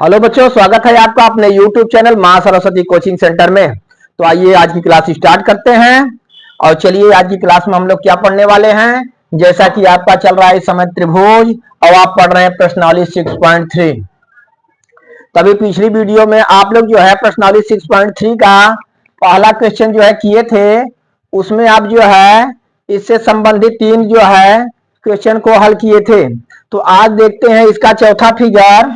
Hello बच्चों, स्वागत है आपका अपने YouTube चैनल मां सरस्वती कोचिंग सेंटर में। तो आइए आज की क्लास स्टार्ट करते हैं। और चलिए आज की क्लास में हम लोग क्या पढ़ने वाले हैं। जैसा कि आपका चल रहा है इस समय त्रिभुज, और आप पढ़ रहे हैं प्रश्नावली 6.3। तभी पिछली वीडियो में आप लोग जो है प्रश्नावली 6.3 का पहला क्वेश्चन जो है किए थे, उसमें आप जो है इससे संबंधित 3 जो है क्वेश्चन को हल किए थे। तो आज देखते हैं इसका चौथा फिगर।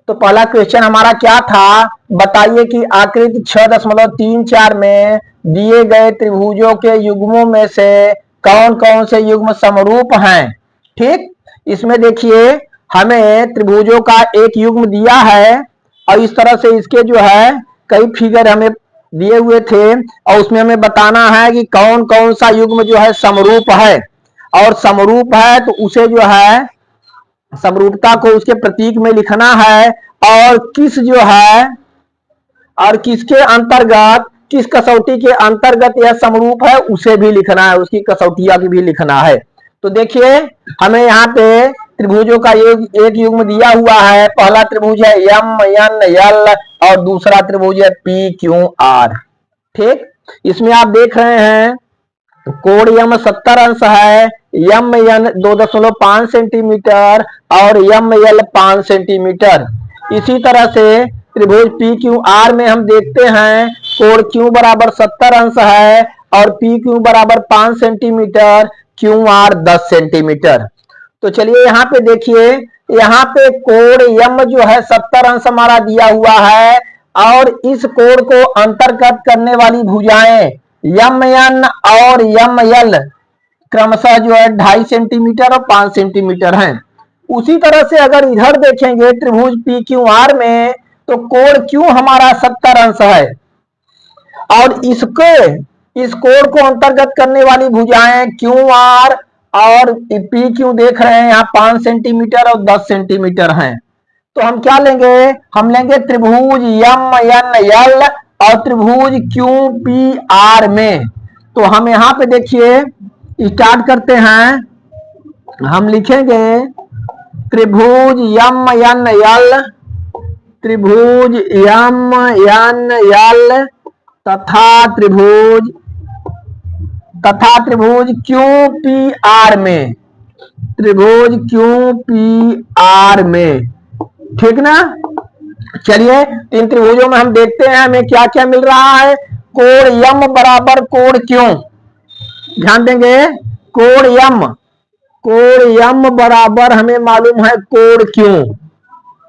तो पहला क्वेश्चन हमारा क्या था, बताइए कि आकृति 6.34 में दिए गए त्रिभुजों के युग्मों में से कौन कौन से युग्म समरूप हैं। ठीक, इसमें देखिए हमें त्रिभुजों का एक युग्म दिया है और इस तरह से इसके जो है कई फिगर हमें दिए हुए थे, और उसमें हमें बताना है कि कौन कौन सा युग्म जो है समरूप है। और समरूप है तो उसे जो है समरूपता को उसके प्रतीक में लिखना है, और किस जो है और किसके अंतर्गत, किस कसौटी के अंतर्गत यह समरूप है उसे भी लिखना है, उसकी कसौटियां भी लिखना है। तो देखिए हमें यहाँ पे त्रिभुजों का एक युग्म दिया हुआ है। पहला त्रिभुज है एम एन एल और दूसरा त्रिभुज है पी क्यू आर। ठीक, इसमें आप देख रहे हैं कोण यम 70 अंश है, यम एन 2.5 सेंटीमीटर और यम एल 5 सेंटीमीटर। इसी तरह से त्रिभुज पी क्यू आर में हम देखते हैं कोण क्यू बराबर 70 अंश है और पी क्यू बराबर 5 सेंटीमीटर, क्यू आर 10 सेंटीमीटर। तो चलिए यहाँ पे देखिए, यहाँ पे कोण यम जो है 70 अंश हमारा दिया हुआ है, और इस कोण को अंतर्गत करने वाली भुजाएं यम एन और यम एल क्रमशः जो है 2.5 सेंटीमीटर और 5 सेंटीमीटर हैं। उसी तरह से अगर इधर देखेंगे त्रिभुज पी क्यू आर में, तो कोण क्यू हमारा 70 अंश है, और इस कोण को अंतर्गत करने वाली भुजाएं क्यू आर और पी क्यू देख रहे हैं यहाँ 5 सेंटीमीटर और 10 सेंटीमीटर हैं। तो हम क्या लेंगे, हम लेंगे त्रिभुज यम एन एल और त्रिभुज क्यू पी आर में। तो हम यहाँ पे देखिए स्टार्ट करते हैं। हम लिखेंगे त्रिभुज यम एन एल, त्रिभुज यम एन एल तथा त्रिभुज क्यू पी आर में, त्रिभुज क्यू पी आर में। ठीक ना। चलिए इन त्रिभुजों में हम देखते हैं हमें क्या क्या मिल रहा है। कोण यम बराबर कोण क्यू, ध्यान देंगे कोण यम बराबर हमें मालूम है कोण क्यू,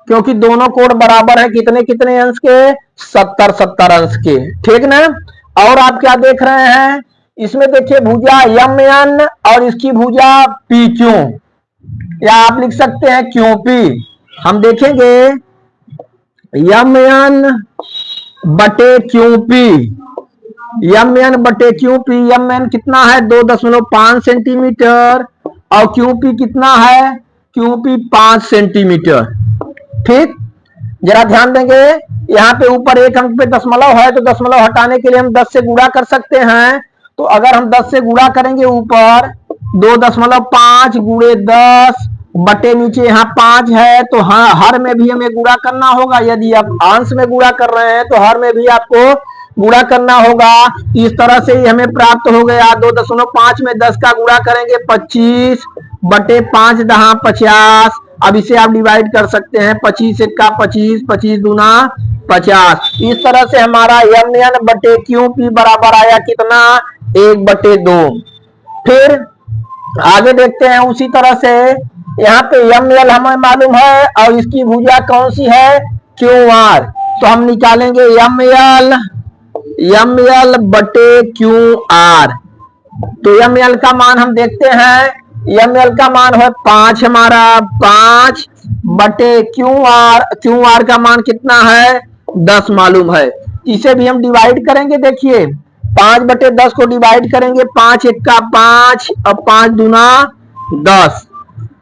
क्योंकि दोनों कोण बराबर है कितने कितने अंश के, 70 अंश के। ठीक ना। और आप क्या देख रहे हैं, इसमें देखिए भुजा यम एन और इसकी भुजा पी क्यू, या आप लिख सकते हैं क्यू पी। हम देखेंगे यम एन बटे क्यू पी, यम एन बटे क्यू पी। यम एन कितना है 2.5 सेंटीमीटर और क्यू पी कितना है, क्यू पी 5 सेंटीमीटर। ठीक, जरा ध्यान देंगे यहाँ पे ऊपर एक अंक पे दशमलव है, तो दशमलव हटाने के लिए हम 10 से गुणा कर सकते हैं। तो अगर हम 10 से गुणा करेंगे ऊपर 2.5 गुणे 10 बटे नीचे यहाँ 5 है, तो हाँ हर में भी हमें गुणा करना होगा। यदि आप अंश में गुणा कर रहे हैं तो हर में भी आपको गुणा करना होगा। इस तरह से ही हमें प्राप्त हो गया 2.5 में 10 का गुणा करेंगे 25 बटे 5 दहा 50। अब इसे आप डिवाइड कर सकते हैं, 25 का 25, 25 दूना 50। इस तरह से हमारा यम एन बटे क्यू पी बराबर आया कितना, 1/2। फिर आगे देखते हैं उसी तरह से यहाँ पे यम एल हमें मालूम है और इसकी भुजा कौन सी है, क्यू आर। तो हम निकालेंगे यम एल बटे क्यू आर। तो यम एल का मान हम देखते हैं, यम एल का मान है 5 हमारा, 5 बटे क्यू आर का मान कितना है, 10 मालूम है। इसे भी हम डिवाइड करेंगे। देखिए 5 बटे 10 को डिवाइड करेंगे, 5 का 5 और 5 दूना 10।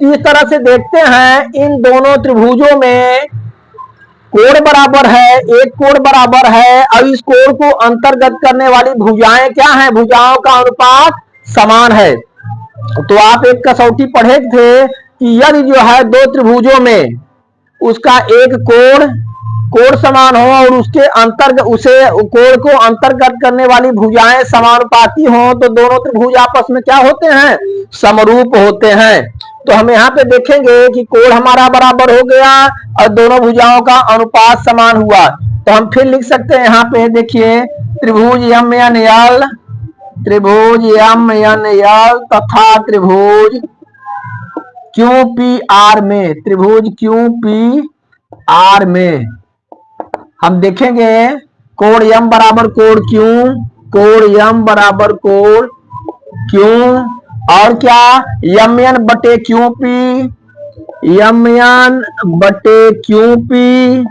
इस तरह से देखते हैं इन दोनों त्रिभुजों में कोण बराबर है, एक कोण बराबर है, और इस कोण को अंतर्गत करने वाली भुजाएं क्या है, भुजाओं का अनुपात समान है। तो आप एक कसौटी पढ़े थे कि यदि जो है दो त्रिभुजों में उसका एक कोण कोण समान हो और उसके अंतर्गत उसे कोण को अंतर्गत करने वाली भुजाएं समानुपाती हो तो दोनों त्रिभुज आपस में क्या होते हैं, समरूप होते हैं। तो हम यहाँ पे देखेंगे कि कोण हमारा बराबर हो गया और दोनों भुजाओं का अनुपात समान हुआ। तो हम फिर लिख सकते हैं यहाँ पे देखिए त्रिभुज एम एन एल, त्रिभुज एम एन एल तथा त्रिभुज क्यू पी आर में, त्रिभुज क्यू पी आर में हम देखेंगे कोण एम बराबर कोण क्यू, कोण एम बराबर कोण क्यू और क्या एम एन बटे क्यू पी, एम एन बटे क्यू पी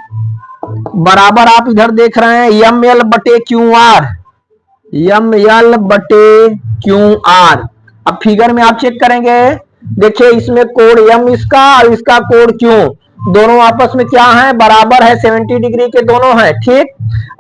बराबर आप इधर देख रहे हैं एम एल बटे क्यू आर, एम एल बटे क्यू आर। अब फिगर में आप चेक करेंगे, देखिए इसमें कोण एम इसका और इसका कोण क्यू दोनों आपस में क्या है, बराबर है, 70 डिग्री के दोनों हैं, ठीक।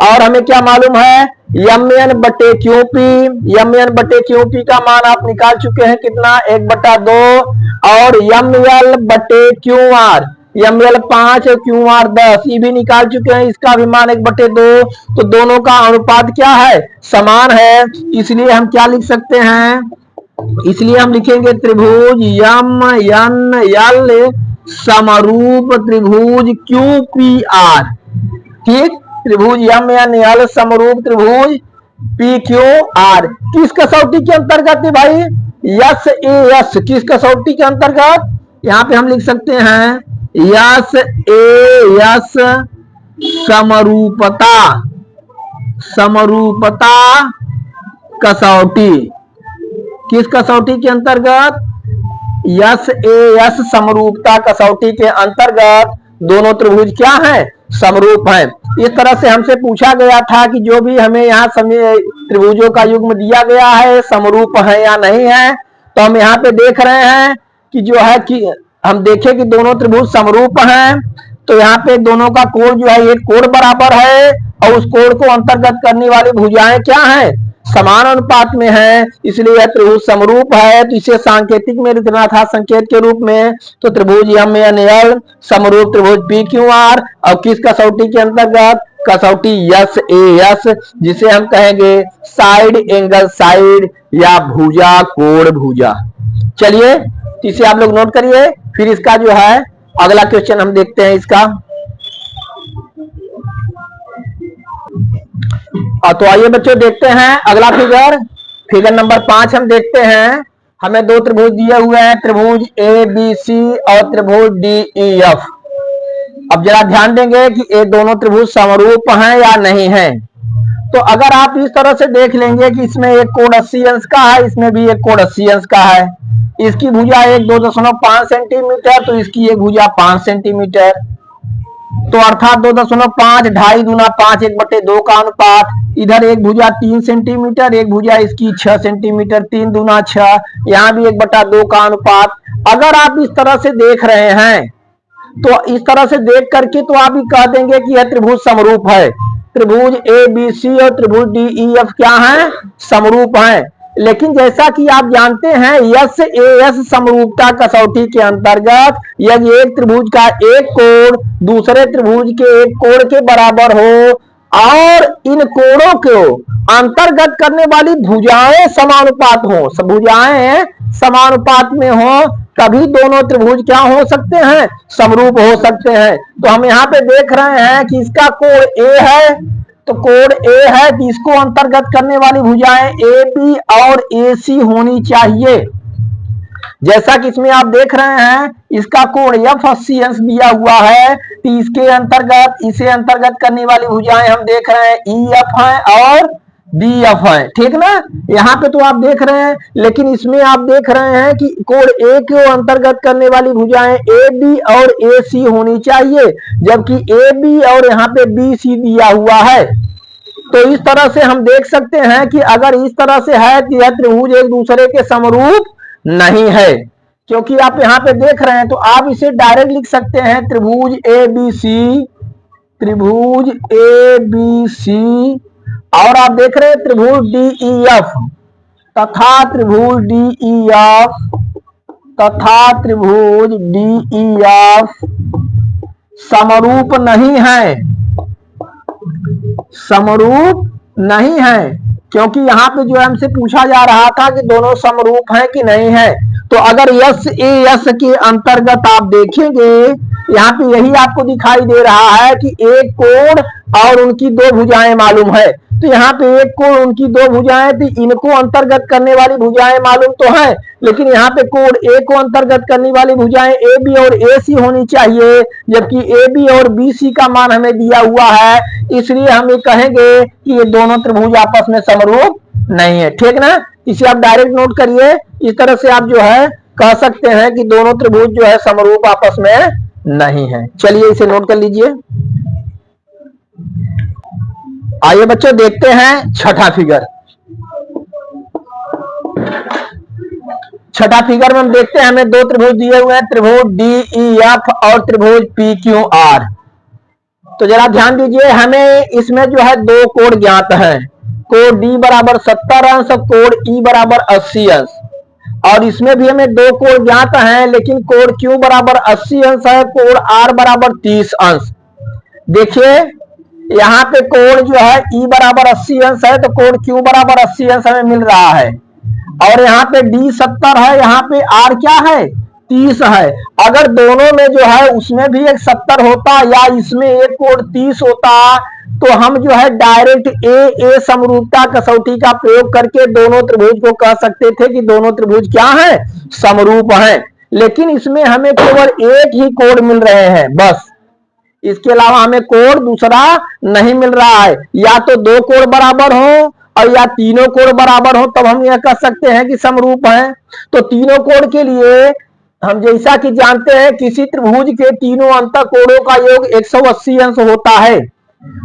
और हमें क्या मालूम है एम एन बटे क्यू पी, एम एन बटे क्यू पी का मान आप निकाल चुके हैं कितना, 1/2 और एम एल बटे क्यू आर, एम एल 5 और क्यू आर 10 ये भी निकाल चुके हैं, इसका भी मान 1/2। तो दोनों का अनुपात क्या है, समान है। इसलिए हम क्या लिख सकते हैं, इसलिए हम लिखेंगे त्रिभुज एम एन एल समरूप त्रिभुज क्यू पी आर, ठीक। त्रिभुज एम एन एल समरूप त्रिभुज पी क्यू आर किस कसौटी के अंतर्गत है भाई, यस ए एस, किस कसौटी के अंतर्गत, यहाँ पे हम लिख सकते हैं यस ए एस समरूपता, समरूपता कसौटी, किस कसौटी के अंतर्गत, यस ए एस समरूपता कसौटी के अंतर्गत दोनों त्रिभुज क्या हैं, समरूप हैं। इस तरह से हमसे पूछा गया था कि जो भी हमें यहाँ त्रिभुजों का युग्म दिया गया है समरूप है या नहीं है। तो हम यहाँ पे देख रहे हैं कि जो है कि हम देखें कि दोनों त्रिभुज समरूप हैं। तो यहाँ पे दोनों का कोण जो है एक कोण बराबर है और उस कोण को अंतर्गत करने वाली भुजाएं क्या हैं, समान अनुपात में है, इसलिए यह त्रिभुज समरूप है। तो इसे सांकेतिक में लिखना था संकेत के रूप में, तो त्रिभुज एम एन एल समरूप त्रिभुज पी क्यू आर और किस कसौटी के अंतर्गत, कसौटी यस ए एस, जिसे हम कहेंगे साइड एंगल साइड या भुजा कोण भुजा। चलिए इसे आप लोग नोट करिए, फिर इसका जो है अगला क्वेश्चन हम देखते हैं इसका। तो आइए बच्चों देखते हैं अगला फिगर, फिगर नंबर 5 हम देखते हैं। हमें दो त्रिभुज दिए हुए हैं, त्रिभुज ए बी सी और त्रिभुज डी ई एफ। अब जरा ध्यान देंगे कि ये दोनों त्रिभुज समरूप हैं या नहीं हैं। तो अगर आप इस तरह से देख लेंगे कि इसमें एक कोण 80 अंश का है, इसमें भी एक कोण 80 अंश का है, इसकी भुजा एक 2.5 सेंटीमीटर तो इसकी एक भुजा 5 सेंटीमीटर, तो अर्थात 2.5 ढाई दूना 5 1/2 का अनुपात। इधर एक भुजा 3 सेंटीमीटर, एक भुजा इसकी 6 सेंटीमीटर, 3 दूना 6, यहाँ भी 1/2 का अनुपात। अगर आप इस तरह से देख रहे हैं तो इस तरह से देख करके तो आप ही कह देंगे कि यह त्रिभुज समरूप है। त्रिभुज ए बी सी और त्रिभुज डी ई एफ क्या है, समरूप हैं। लेकिन जैसा कि आप जानते हैं यस ए एस समरूपता कसौटी के अंतर्गत यदि एक त्रिभुज का एक कोण दूसरे त्रिभुज के एक कोण के बराबर हो और इन कोणों को अंतर्गत करने वाली भुजाएं समानुपात हो, भुजाएं समानुपात में हो, तभी दोनों त्रिभुज क्या हो सकते हैं, समरूप हो सकते हैं। तो हम यहाँ पे देख रहे हैं कि इसका कोण ए है, तो कोण ए है तो इसको अंतर्गत करने वाली भुजाएं ए बी और ए सी होनी चाहिए। जैसा कि इसमें आप देख रहे हैं इसका कोण एफ 80 अंश दिया हुआ है, तो इसके अंतर्गत इसे अंतर्गत करने वाली भुजाएं हम देख रहे हैं ई एफ है और बी एफ है, ठीक ना। यहाँ पे तो आप देख रहे हैं, लेकिन इसमें आप देख रहे हैं कि कोण ए को अंतर्गत करने वाली भुजाएं ए बी और ए सी होनी चाहिए, जबकि ए बी और यहाँ पे बी सी दिया हुआ है। तो इस तरह से हम देख सकते हैं कि अगर इस तरह से है कि यह त्रिभुज एक दूसरे के समरूप नहीं है, क्योंकि आप यहाँ पे देख रहे हैं। तो आप इसे डायरेक्ट लिख सकते हैं त्रिभुज ए बी सी, त्रिभुज ए बी सी, और आप देख रहे हैं त्रिभुज डी ई एफ तथा त्रिभुज डी ई एफ तथा त्रिभुज डी ई एफ समरूप नहीं है। समरूप नहीं है, क्योंकि यहाँ पे जो हमसे पूछा जा रहा था कि दोनों समरूप हैं कि नहीं है। तो अगर यस ए यस के अंतर्गत आप देखेंगे, यहाँ पे यही आपको दिखाई दे रहा है कि एक कोण और उनकी दो भुजाएं मालूम है। तो यहाँ पे एक कोण उनकी दो भुजाएं थी, इनको अंतर्गत करने वाली भुजाएं मालूम तो है, लेकिन यहाँ पे कोण ए को अंतर्गत करने वाली भुजाएं ए बी और ए सी होनी चाहिए, जबकि ए बी और बी सी का मान हमें दिया हुआ है। इसलिए हम ये कहेंगे कि ये दोनों त्रिभुज आपस में समरूप नहीं है। ठीक ना, इसे आप डायरेक्ट नोट करिए। इस तरह से आप जो है कह सकते हैं कि दोनों त्रिभुज जो है समरूप आपस में नहीं है। चलिए इसे नोट कर लीजिए। आइए बच्चों देखते हैं छठा फिगर। छठा फिगर में हम देखते हैं हमें दो त्रिभुज दिए हुए हैं, त्रिभुज डी ई एफ और त्रिभुज पी क्यू आर। तो जरा ध्यान दीजिए, हमें इसमें जो है दो कोण ज्ञात है, कोण डी बराबर 70 अंश और कोण ई बराबर 80 अंश। और इसमें भी हमें दो कोण ज्ञात हैं, लेकिन कोण क्यू बराबर 80 अंश है, कोण आर बराबर 30 अंश। देखिए यहाँ पे कोण जो है ई बराबर 80 अंश है, तो कोण क्यू बराबर 80 अंश हमें मिल रहा है। और यहाँ पे डी 70 है, यहाँ पे आर क्या है 30 है। अगर दोनों में जो है उसमें भी एक 70 होता या इसमें एक कोण 30 होता, तो हम जो है डायरेक्ट ए समरूपता कसौटी का प्रयोग करके दोनों त्रिभुज को कह सकते थे कि दोनों त्रिभुज क्या है, समरूप हैं। लेकिन इसमें हमें केवल एक ही कोण मिल रहे हैं बस, इसके अलावा हमें कोण दूसरा नहीं मिल रहा है। या तो दो कोण बराबर हो और या तीनों कोण बराबर हो, तब हम यह कह सकते हैं कि समरूप हैं। तो तीनों कोण के लिए हम जैसा कि जानते हैं किसी त्रिभुज के तीनों अंत कोणों का योग 180 अंश होता है।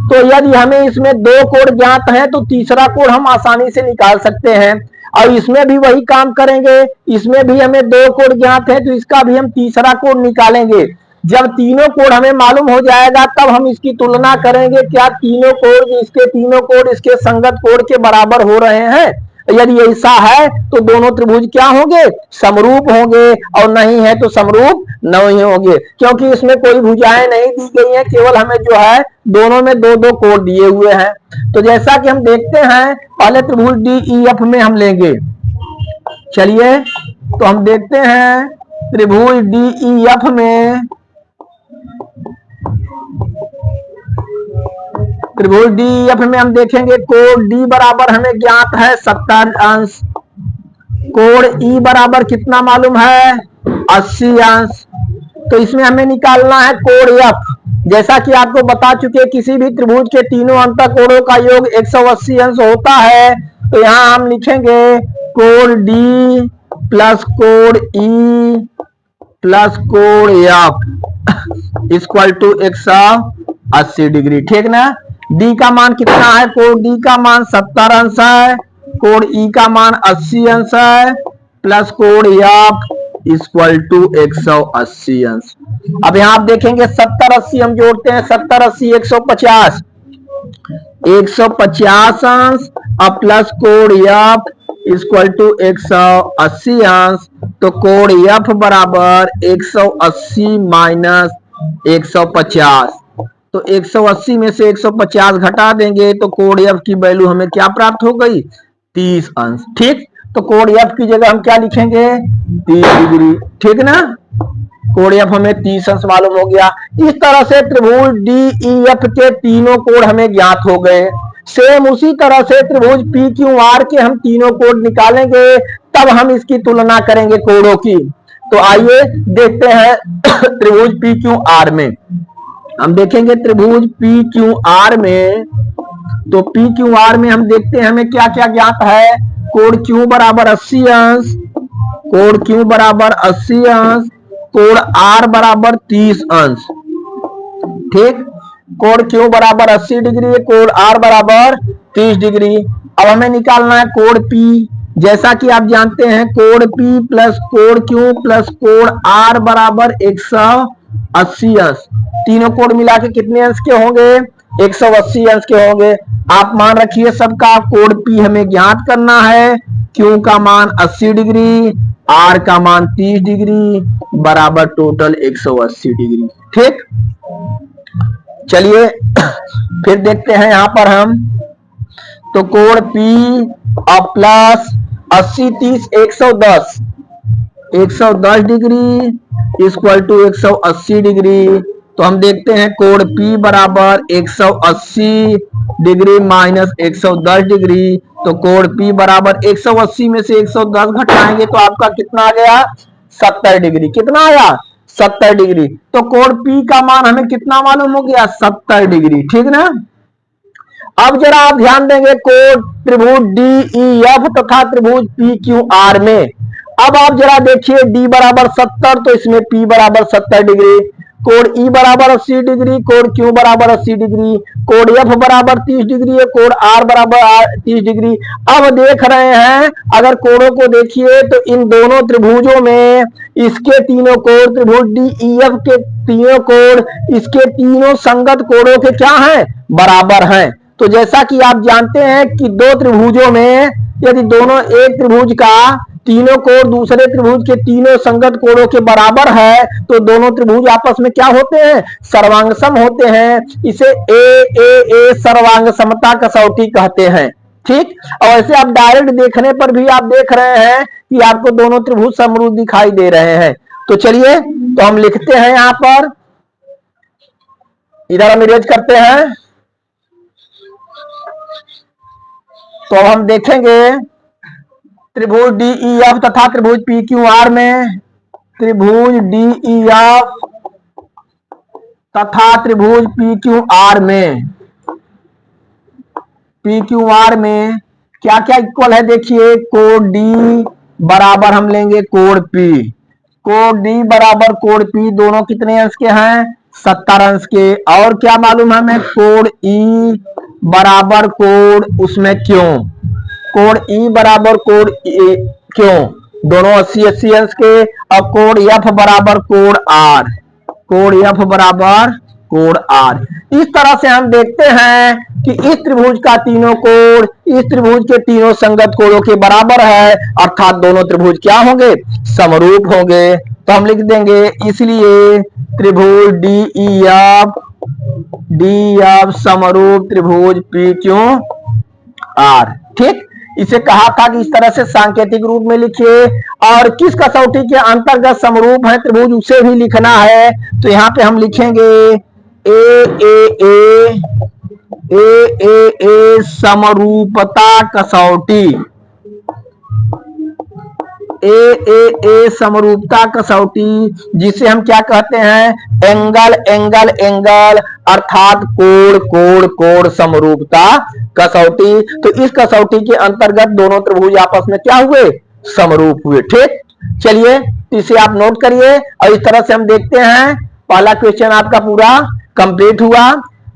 तो यदि हमें इसमें दो कोण ज्ञात है तो तीसरा कोण हम आसानी से निकाल सकते हैं। और इसमें भी वही काम करेंगे, इसमें भी हमें दो कोण ज्ञात है तो इसका भी हम तीसरा कोण निकालेंगे। जब तीनों कोण हमें मालूम हो जाएगा तब हम इसकी तुलना करेंगे, क्या तीनों कोण इसके संगत कोण के बराबर हो रहे हैं। यदि ऐसा है तो दोनों त्रिभुज क्या होंगे, समरूप होंगे, और नहीं है तो समरूप नहीं होंगे, क्योंकि इसमें कोई भुजाएं नहीं दी गई हैं, केवल हमें जो है दोनों में दो दो कोण दिए हुए हैं। तो जैसा कि हम देखते हैं, पहले त्रिभुज डी ई एफ में हम लेंगे। चलिए तो हम देखते हैं त्रिभुज डी ई एफ में, त्रिभुज डी एफ में हम देखेंगे कोण डी बराबर हमें ज्ञात है 70 अंश, कोण ई बराबर कितना मालूम है 80 अंश। तो इसमें हमें निकालना है कोण एफ। जैसा कि आपको बता चुके, किसी भी त्रिभुज के तीनों अंत कोणों का योग 180 अंश होता है। तो यहाँ हम लिखेंगे कोण डी प्लस कोण ई प्लस कोण एफ इक्वल टू 180 डिग्री। ठीक ना, डी का मान कितना है, कोण डी का मान 70 अंश है, कोण ई का मान 80 अंश है, प्लस कोण एफ इक्वल टू 180 अंश। अब यहाँ आप देखेंगे 70 80 हम जोड़ते हैं, 70 80 150, 150 अंश और प्लस कोण एफ इक्वल टू 180 अंश। तो कोण एफ बराबर 180 माइनस 150, तो 180 में से 150 घटा देंगे तो कोण एफ की वैल्यू हमें क्या प्राप्त हो गई, 30 अंश। ठीक, तो कोण एफ की जगह हम क्या लिखेंगे, 30 डिग्री। ठीक ना, कोण एफ हमें 30 अंश मालूम हो गया। इस तरह से त्रिभुज डी ई एफ के तीनों कोण हमें ज्ञात हो गए। सेम उसी तरह से त्रिभुज पी क्यू आर के हम तीनों कोण निकालेंगे, तब हम इसकी तुलना करेंगे कोणों की। तो आइए देखते हैं त्रिभुज पी क्यू आर में। हम देखेंगे त्रिभुज पी क्यू आर में, तो पी क्यू आर में हम देखते हैं हमें क्या क्या ज्ञात है। कोण क्यू बराबर 80 अंश, कोण क्यू बराबर 80 अंश, कोण आर बराबर 30 अंश। ठीक, कोण क्यू बराबर 80 डिग्री, कोण आर बराबर 30 डिग्री। अब हमें निकालना है कोण पी। जैसा कि आप जानते हैं कोण पी प्लस कोण क्यू प्लस कोण आर बराबर 180 अंश। तीनों कोण मिला के कितने अंश के होंगे, 180 अंश के होंगे। आप मान रखिए सबका, कोण पी हमें ज्ञात करना है, क्यू का मान 80 डिग्री, आर का मान 30 डिग्री बराबर टोटल 180 डिग्री। ठीक, चलिए फिर देखते हैं यहां पर हम, तो कोण पी और plus 80 30 110, 110 degree equal to 180 degree. तो हम देखते हैं कोण P बराबर 180 डिग्री माइनस 110 डिग्री। तो कोण P बराबर 180 में से 110 घटाएंगे तो आपका कितना आ गया, 70 डिग्री। कितना आया, 70 डिग्री। तो कोण P का मान हमें कितना मालूम हो गया, 70 डिग्री। ठीक ना। अब जरा आप ध्यान देंगे कोण त्रिभुज DEF तथा त्रिभुज PQR में। अब आप जरा देखिए D बराबर 70, तो इसमें P बराबर 70 डिग्री, कोण E बराबर 80 डिग्री, कोण Q बराबर 80 डिग्री, कोण F बराबर 30 डिग्री है, कोण R बराबर 30 डिग्री। अब देख रहे हैं, अगर कोणों को देखिए तो इन दोनों त्रिभुजों में इसके तीनों कोण, त्रिभुज DEF के तीनों कोण इसके तीनों संगत कोणों के क्या हैं, बराबर हैं। तो जैसा कि आप जानते हैं कि दो त्रिभुजों में यदि दोनों, एक त्रिभुज का तीनों कोण दूसरे त्रिभुज के तीनों संगत कोणों के बराबर है, तो दोनों त्रिभुज आपस में क्या होते हैं, सर्वांगसम होते हैं। इसे ए सर्वांग समता कसौटी कहते हैं। ठीक। और ऐसे आप डायरेक्ट देखने पर भी आप देख रहे हैं कि आपको दोनों त्रिभुज समरूप दिखाई दे रहे हैं। तो चलिए, तो हम लिखते हैं यहां पर, इधर हम इरेज करते हैं। तो हम देखेंगे त्रिभुज DEF तथा त्रिभुज PQR में, त्रिभुज DEF तथा त्रिभुज PQR में क्या क्या इक्वल है, देखिए कोण D बराबर हम लेंगे कोण P, कोण D बराबर कोण P, दोनों कितने अंश के हैं, 70 अंश के। और क्या मालूम है हमें, कोण E बराबर कोण उसमें क्यों, कोण E बराबर कोण क्यों, दोनों 80-80 अंश के। और कोण F बराबर कोण R, कोण F बराबर कोण R। इस तरह से हम देखते हैं कि इस त्रिभुज का तीनों कोण इस त्रिभुज के तीनों संगत कोणों के बराबर है, अर्थात दोनों त्रिभुज क्या होंगे, समरूप होंगे। तो हम लिख देंगे, इसलिए त्रिभुज DEF समरूप त्रिभुज PQR। ठीक। इसे कहा था कि इस तरह से सांकेतिक रूप में लिखिए, और किस कसौटी के अंतर्गत समरूप है त्रिभुज उसे भी लिखना है। तो यहां पे हम लिखेंगे ए समरूपता कसौटी, ए समरूपता कसौटी, जिसे हम क्या कहते हैं, एंगल अर्थात कोण समरूपता कसौटी। तो इस कसौटी के अंतर्गत दोनों त्रिभुज आपस में क्या हुए, समरूप हुए। ठीक। चलिए, इसे आप नोट करिए, और इस तरह से हम देखते हैं पहला क्वेश्चन आपका पूरा कंप्लीट हुआ।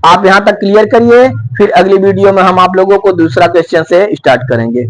आप यहां तक क्लियर करिए, फिर अगली वीडियो में हम आप लोगों को दूसरा क्वेश्चन से स्टार्ट करेंगे।